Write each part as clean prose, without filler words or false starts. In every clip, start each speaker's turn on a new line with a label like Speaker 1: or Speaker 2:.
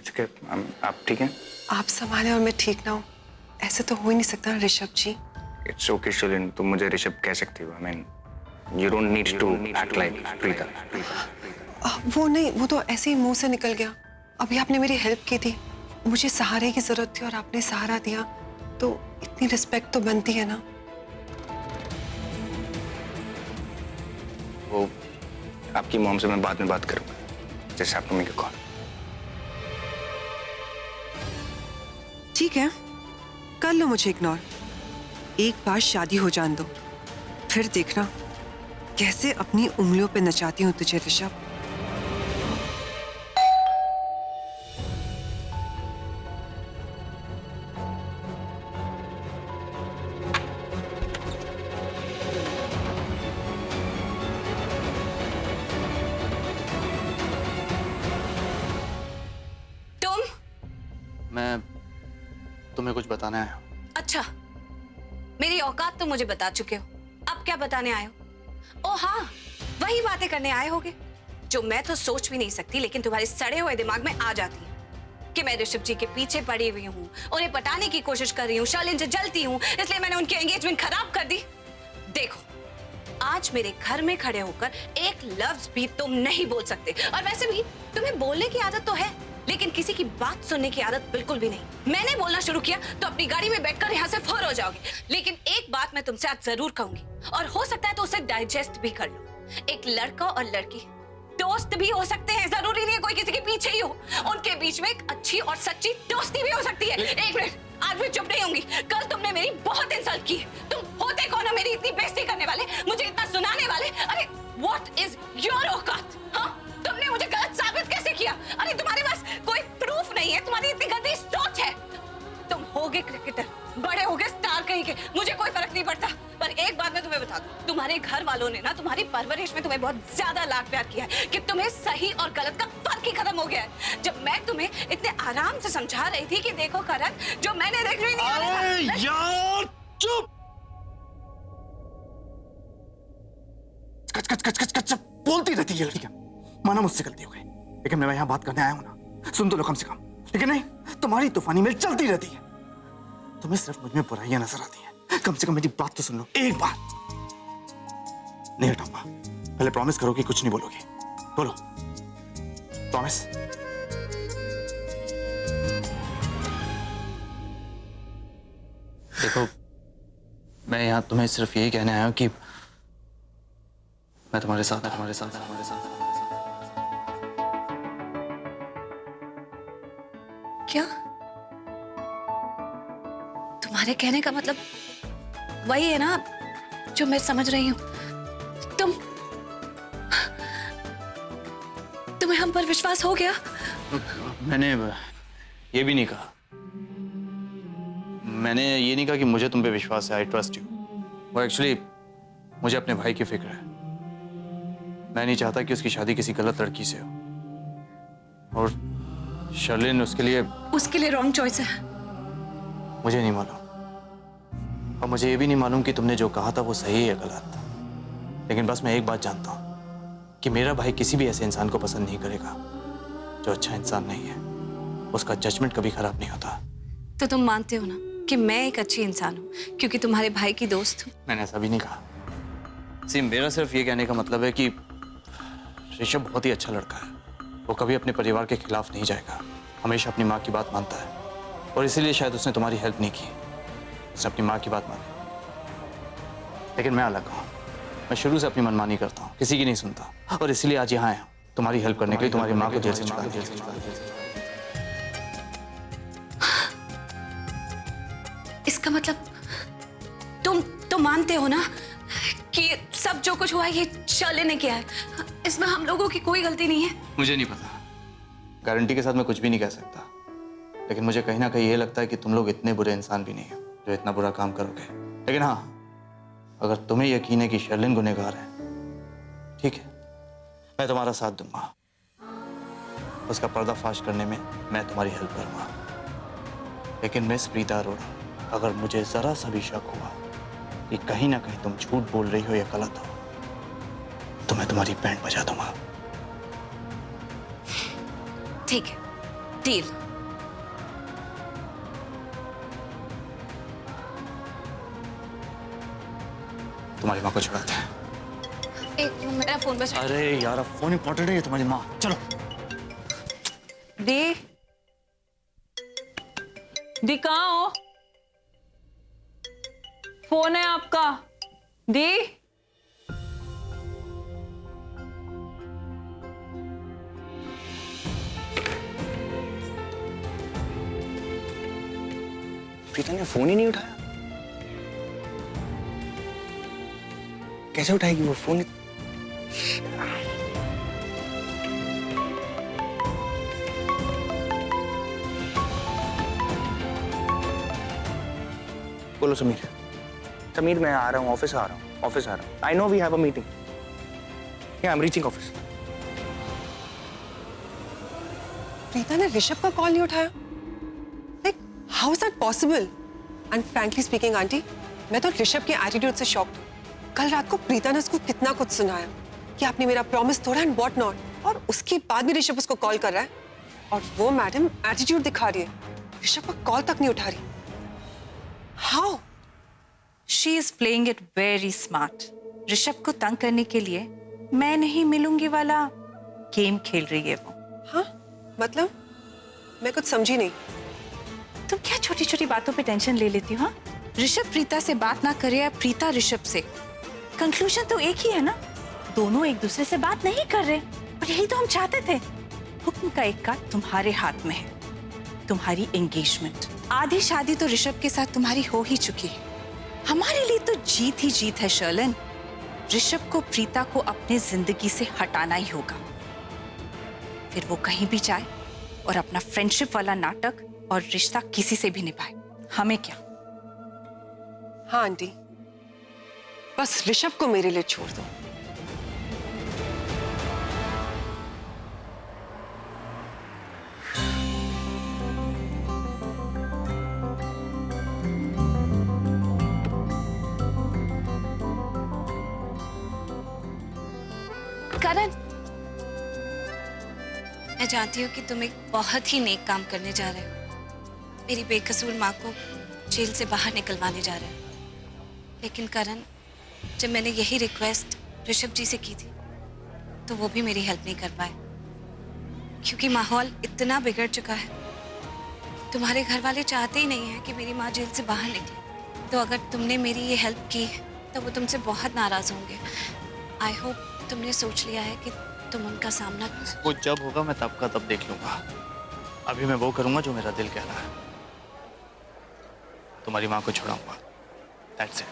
Speaker 1: के आप ठीक हैं?
Speaker 2: आप संभाले और मैं ठीक ना हूँ, ऐसे तो हो ही नहीं सकता ना Rishabh ji.
Speaker 1: It's okay Sherlyn, तुम मुझे ऋषभ कह सकती हो। I mean you don't need to act like Preeta.
Speaker 2: वो नहीं, वो तो ऐसे ही मुंह से निकल गया। अभी आपने मेरी हेल्प की थी, मुझे सहारे की जरूरत थी और आपने सहारा दिया, तो इतनी रिस्पेक्ट तो बनती है ना।
Speaker 1: वो आपकी मॉम से मैं बाद में बात करूंगा, जैसे आपने मुझे कहा।
Speaker 2: ठीक है, कर लो मुझे इग्नोर। एक बार शादी हो जान दो, फिर देखना कैसे अपनी उंगलियों पे नचाती हूँ तुझे ऋषभ।
Speaker 3: मैं तुम्हें कुछ बताने आया हूँ।
Speaker 4: अच्छा, मेरी औकात तो मुझे बता चुके हो, अब क्या बताने आए हो? ओ हाँ, वही बातें करने आए होगे जो मैं तो सोच भी नहीं सकती, लेकिन तुम्हारे सड़े हुए दिमाग में आ जाती है कि मैं ऋषभ जी के पीछे पड़ी हुई हूँ, उन्हें पटाने की कोशिश कर रही हूँ, शर्लिन से जलती हूँ, इसलिए मैंने उनकी एंगेजमेंट खराब कर दी। देखो, आज मेरे घर में खड़े होकर एक लफ्ज भी तुम नहीं बोल सकते, और वैसे भी तुम्हें बोलने की आदत तो है, लेकिन किसी की बात सुनने की आदत बिल्कुल भी नहीं। मैंने बोलना शुरू किया तो अपनी गाड़ी में बैठकर यहाँ से फौर हो जाओगे, लेकिन एक बात मैं तुमसे आज जरूर कहूंगी, और हो सकता है तो उसे डाइजेस्ट भी कर लो। एक लड़का और लड़की दोस्त भी हो सकते हैं, जरूरी नहीं है कोई किसी के पीछे ही हो। उनके बीच में एक अच्छी और सच्ची दोस्ती भी हो सकती है। एक मिनट, आज मैं चुप नहीं होंगी। कल तुमने मेरी बहुत इंसल्ट की। तुम होते कौन हो मेरी इतनी बेइज्जती करने वाले, मुझे इतना सुनाने वाले? अरे व्हाट इज योर औकात? हाँ, तुमने मुझे गलत साबित कैसे किया? अरे तुम्हारे पास कोई प्रूफ नहीं है, तुम्हारी इतनी गंदी सोच है। तुम होगे क्रिकेटर, बड़े होगे स्टार कहीं के, मुझे कोई फर्क नहीं पड़ता। पर एक बात मैं तुम्हें बता दूं, तुम्हारे घर वालों ने ना तुम्हारी परवरिश में तुम्हें बहुत ज्यादा लाड प्यार किया है कि तुम्हें सही और गलत का फर्क ही खत्म हो गया है। जब मैं तुम्हें इतने आराम से समझा रही थी कि देखो करण, जो मैंने देख रही नहीं।
Speaker 3: यार चुप! कच कच कच कच कच बोलती रहती है लड़कियां। माना मुझसे गलती हो गई, लेकिन मैं यहाँ बात करने आया हूं ना, सुन तो लो कम से कम। लेकिन नहीं, तुम्हारी तूफानी मेल चलती रहती है। तुम्हें सिर्फ मुझ में बुराइयां नजर आती हैं। कम से कम मेरी बात तो सुन लो एक बार। नहीं हटाऊंगा, पहले प्रॉमिस करो कि कुछ नहीं बोलोगे। बोलो प्रॉमिस। देखो, मैं यहाँ तुम्हें सिर्फ यही कहने आया हूं कि मैं तुम्हारे साथ
Speaker 4: क्या? तुम्हारे कहने का मतलब वही है ना जो मैं समझ रही हूँ? तुम्हें हम पर विश्वास हो गया?
Speaker 3: मैंने ये भी नहीं कहा। मैंने ये नहीं कहा कि मुझे तुम पे विश्वास है, आई ट्रस्ट यू। वो एक्चुअली मुझे अपने भाई की फिक्र है। मैं नहीं चाहता कि उसकी शादी किसी गलत लड़की से हो, और शर्लिन उसके लिए
Speaker 4: रॉन्ग चॉइस है।
Speaker 3: मुझे नहीं मालूम, और मुझे ये भी नहीं मालूम कि तुमने जो कहा था वो सही है गलत। लेकिन बस मैं एक बात जानता हूँ कि मेरा भाई किसी भी ऐसे इंसान को पसंद नहीं करेगा जो अच्छा इंसान नहीं है। उसका जजमेंट कभी खराब नहीं होता।
Speaker 4: तो तुम मानते हो ना कि मैं एक अच्छी इंसान हूँ क्योंकि तुम्हारे भाई की दोस्त हूँ?
Speaker 3: मैंने ऐसा भी नहीं कहा। सी, मेरा सिर्फ ये कहने का मतलब है कि ऋषभ बहुत ही अच्छा लड़का है। वो कभी अपने परिवार के खिलाफ नहीं जाएगा, हमेशा अपनी माँ की बात मानता है, और इसीलिए शायद उसने तुम्हारी हेल्प नहीं की। उसने अपनी माँ की बात मानी। लेकिन मैं अलग हूँ, मैं शुरू से अपनी मनमानी करता हूँ, किसी की नहीं सुनता, और इसीलिए आज यहाँ आया हूँ तुम्हारी हेल्प करने के लिए, तुम्हारी माँ को जेल से छुड़ाने के लिए।
Speaker 4: इसका मतलब तुम तो मानते हो ना कि सब जो कुछ हुआ है ये शर्लिन ने किया है? इसमें हम लोगों की कोई गलती नहीं है?
Speaker 3: मुझे नहीं पता, गारंटी के साथ मैं कुछ भी नहीं कह सकता, लेकिन मुझे कहीं ना कहीं ये लगता है कि तुम लोग इतने बुरे इंसान भी नहीं हो जो इतना बुरा काम करोगे। लेकिन हाँ, अगर तुम्हें यकीन है कि शर्लिन गुनहगार है, ठीक है, मैं तुम्हारा साथ दूंगा। उसका पर्दाफाश करने में मैं तुम्हारी हेल्प करूंगा। लेकिन मिस प्रीता अरोड़ा, अगर मुझे जरा सा भी शक हुआ कि कहीं ना कहीं तुम झूठ बोल रही हो या गलत हो, तो मैं तुम्हारी बैंड बजा दूंगा।
Speaker 4: ठीक है, डील।
Speaker 3: तुम्हारी माँ को छुड़ाते हैं।
Speaker 4: एक मिनट, मेरा फोन बज रहा है।
Speaker 3: अरे यार, अब फोन इंपॉर्टेंट है, ये तुम्हारी माँ। चलो।
Speaker 5: दी, दी कहाँ हो? फोन है आपका। दी,
Speaker 1: प्रीता ने फोन ही नहीं उठाया। कैसे उठाएगी वो फोन? बोलो समीर। समीर, मैं आ रहा हूँ, ऑफिस आ रहा हूँ, ऑफिस आ रहा हूँ। I know we have a meeting. I am reaching office.
Speaker 2: Preeta ने ऋषभ का कॉल नहीं उठाया। Like how is that possible? And frankly speaking aunty, मैं तो ऋषभ के एटीट्यूड से शॉक्ड हूँ। कल रात को प्रीता ने उसको कितना कुछ सुनाया कि आपने मेरा प्रॉमिस तोड़ा एंड व्हाट नॉट, और उसके बाद भी ऋषभ उसको कॉल कर रहा है और वो मैडम एटीट्यूड दिखा रही है, ऋषभ का कॉल तक नहीं उठा रही। How?
Speaker 5: She is playing it very smart. Rishabh को तंग करने के लिए मैं नहीं मिलूंगी वाला गेम खेल रही है वो।
Speaker 2: हाँ मतलब मैं कुछ समझी नहीं।
Speaker 5: तुम क्या छोटी छोटी बातों पे टेंशन ले लेती हो? हाँ, ऋषभ प्रीता से बात ना करे या प्रीता ऋषभ से, कंक्लूजन तो एक ही है ना। दोनों एक दूसरे से बात नहीं कर रहे, और यही तो हम चाहते थे। हुक्म का एक का तुम्हारे हाथ में है, तुम्हारी एंगेजमेंट। आधी शादी तो ऋषभ के साथ तुम्हारी हो ही चुकी है। हमारे लिए तो जीत ही जीत है शर्लिन। ऋषभ को प्रीता को अपने जिंदगी से हटाना ही होगा, फिर वो कहीं भी जाए और अपना फ्रेंडशिप वाला नाटक और रिश्ता किसी से भी निभाए, हमें क्या।
Speaker 2: हाँ आंटी, बस ऋषभ को मेरे लिए छोड़ दो।
Speaker 4: करण, मैं जानती हूँ कि तुम एक बहुत ही नेक काम करने जा रहे हो। मेरी बेकसूर माँ को जेल से बाहर निकलवाने जा रहे हो। लेकिन करण, जब मैंने यही रिक्वेस्ट ऋषभ जी से की थी तो वो भी मेरी हेल्प नहीं कर पाए, क्योंकि माहौल इतना बिगड़ चुका है। तुम्हारे घर वाले चाहते ही नहीं है कि मेरी माँ जेल से बाहर निकले। तो अगर तुमने मेरी ये हेल्प की तो वो तुमसे बहुत नाराज होंगे। आई होप तुमने सोच लिया है कि तुम उनका सामना कर।
Speaker 3: वो जब होगा मैं तब का तब देख लूंगा। अभी मैं वो करूंगा जो मेरा दिल कह रहा है। तुम्हारी माँ को छुड़ाऊंगा। That's it.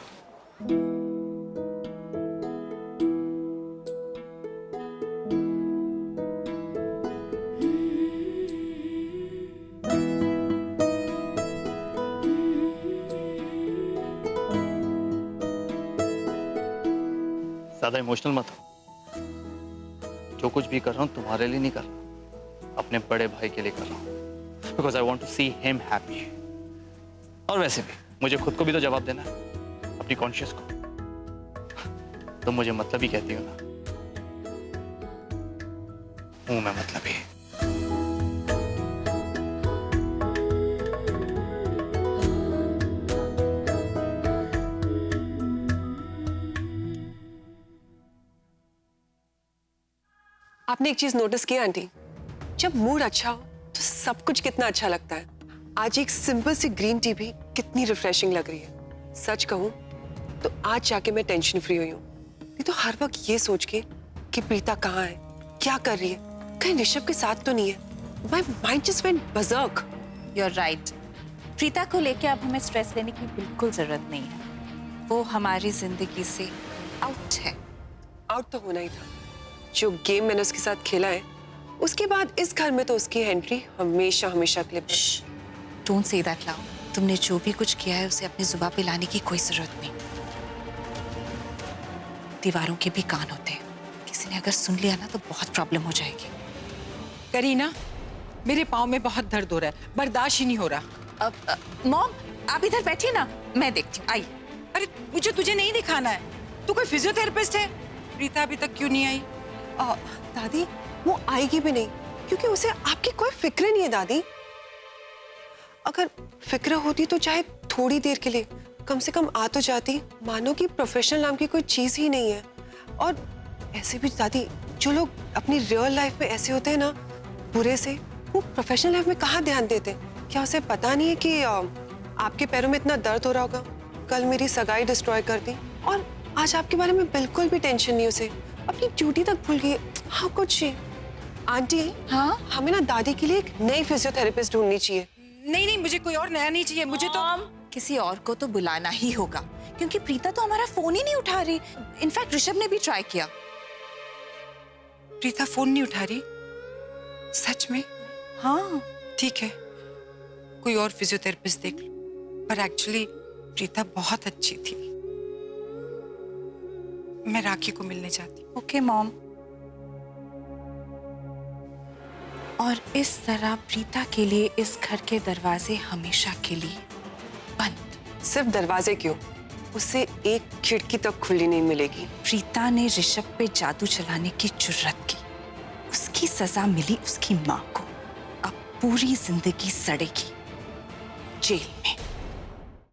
Speaker 3: ज्यादा इमोशनल मत हो। जो कुछ भी कर रहा हूँ तुम्हारे लिए नहीं कर रहा, अपने बड़े भाई के लिए कर रहा हूँ। Because I want to see him happy. और वैसे भी मुझे खुद को भी तो जवाब देना है, अपनी कॉन्शियस को। तुम मुझे मतलब ही कहती हो ना, हूं मैं मतलब ही।
Speaker 2: आपने एक चीज नोटिस की आंटी, जब मूड अच्छा हो तो सब कुछ कितना अच्छा लगता है। आज एक सिंपल सी ग्रीन टी भी कितनी रिफ्रेशिंग लग रही है। सच कहूं तो आज जाके मैं टेंशन फ्री हुई हूँ। नहीं तो हर वक्त ये सोच के कि प्रीता कहाँ है, क्या कर रही है, कहीं ऋषभ के साथ तो नहीं है, my mind just went berserk.
Speaker 5: You are right. Preeta को लेके अब हमें स्ट्रेस लेने की बिल्कुल जरूरत नहीं है। वो हमारी जिंदगी से आउट है।
Speaker 2: आउट तो होना ही था। जो गेम मैंने उसके साथ खेला है, उसके बाद इस घर में तो उसकी एंट्री हमेशा हमेशा के लिए।
Speaker 5: Don't say that loud. तुमने जो भी कुछ किया है उसे अपनी जुबान पे लाने की कोई जरूरत नहीं। दीवारों के भी कान होते हैं, किसी ने अगर सुन लिया ना तो बहुत प्रॉब्लम हो जाएगी।
Speaker 6: करीना, मेरे पाँव में बहुत दर्द हो रहा है, बर्दाश्त ही नहीं हो रहा।
Speaker 5: मॉम, आप इधर बैठिए ना, मैं देखती हूँ। आई।
Speaker 6: अरे मुझे तुझे नहीं दिखाना है, तू कोई फिजियोथेरेपिस्ट है? प्रीता अभी तक क्यों नहीं आई?
Speaker 2: दादी वो आएगी भी नहीं, क्योंकि उसे आपकी कोई फिक्र नहीं है दादी। अगर फिक्र होती तो चाहे थोड़ी देर के लिए कम से कम आ तो जाती। मानो कि प्रोफेशनल नाम की कोई चीज ही नहीं है। और ऐसे भी दादी, जो लोग अपनी रियल लाइफ में ऐसे होते हैं ना, बुरे से, वो प्रोफेशनल लाइफ में कहाँ ध्यान देते? क्या उसे पता नहीं है कि आपके पैरों में इतना दर्द हो रहा होगा? कल मेरी सगाई डिस्ट्रॉय कर दी और आज आपके बारे में बिल्कुल भी टेंशन नहीं उसे। अपनी ड्यूटी तक भूल गई। How could she? आंटी,
Speaker 6: हाँ?
Speaker 2: हमें ना दादी के लिए एक नई फिजियोथेरेपिस्ट ढूंढनी चाहिए।
Speaker 6: नहीं नहीं, मुझे कोई और नया नहीं चाहिए। मुझे तो
Speaker 5: किसी और को तो बुलाना ही होगा, क्योंकि प्रीता तो हमारा फोन ही नहीं उठा रही। इनफैक्ट ऋषभ ने भी ट्राई किया।
Speaker 6: प्रीता फोन नहीं उठा रही? सच में?
Speaker 5: हाँ,
Speaker 6: ठीक है, कोई और फिजियोथेरेपिस्ट देख लो। पर एक्चुअली प्रीता बहुत अच्छी थी। मैं राखी को मिलने जाती हूँ।
Speaker 5: Okay mom. और इस तरह प्रीता के लिए इस घर के दरवाजे हमेशा के लिए बंद।
Speaker 2: सिर्फ दरवाजे क्यों, उससे एक खिड़की तक खुली नहीं मिलेगी।
Speaker 5: प्रीता ने ऋषभ पे जादू चलाने की जुर्रत की, उसकी सजा मिली उसकी माँ को। अब पूरी जिंदगी सड़ेगी जेल में।